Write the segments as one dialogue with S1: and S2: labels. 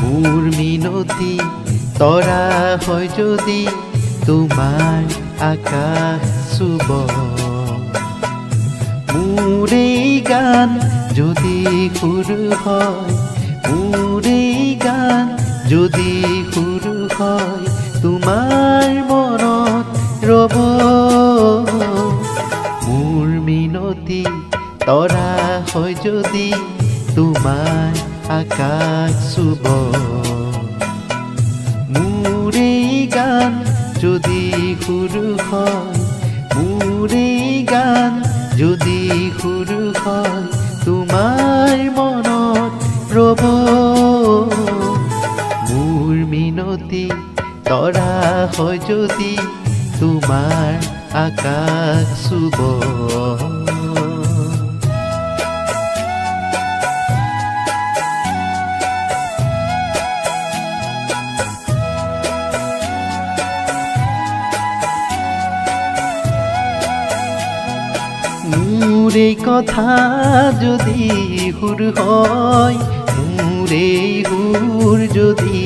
S1: মোৰ মিনতি তৰা হয় যদি তোমাৰ আকাশ চুব মোৰ এই গান যদি সুৰ হয় মোৰ এই গান যদি সুৰ হয় তোমাৰ মনত ৰব মোৰ মিনতি তৰা হয় যদি তোমাৰ আকাশ চুব মোৰ এই গান যদি সুৰ হয় মোৰ এই গান যদি সুৰ হয় তোমাৰ মনত ৰব মোৰ মিনতি তৰা হয় যদি তোমাৰ আকাশ চুব মোৰ এই কথা যদি সুৰ হয় মোৰ এই সুৰ যদি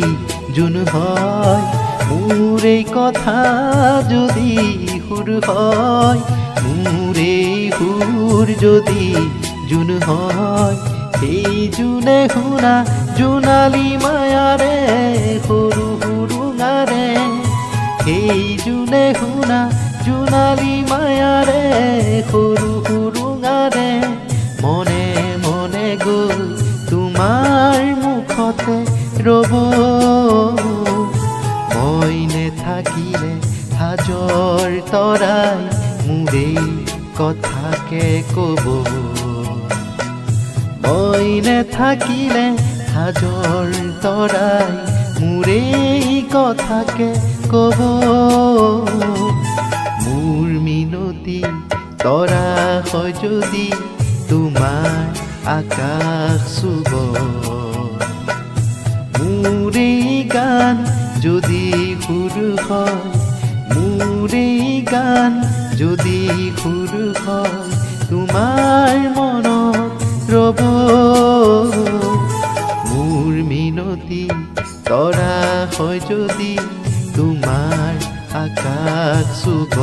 S1: জোন হয় মোৰ এই কথা যদি সুৰ হয় মোৰ এই সুৰ যদি জোন হয় সেই জোনে শুনা জোনালী মায়াৰে সৰু সুৰুঙাৰে সেই জোনে শুনা জোনালী মায়াৰে সৰু সুৰুঙাৰে মনে মনে গৈ তোমাৰ মুখতে ৰব মই নেথাকিলে সাজৰ তৰাই মোৰে কথাকে কব মই নেথাকিলে সাজৰ তৰাই মোৰে কথাকে কব মোৰ মিনতি তৰা হয় যদি তোমাৰ আকাশ চুব মোৰ এই গান যদি সুৰ হয় মোৰ এই গান যদি সুৰ হয় তোমাৰ মনত ৰব মোৰ মিনতি তৰা হয় যদি তোমাৰ আকাশ চুব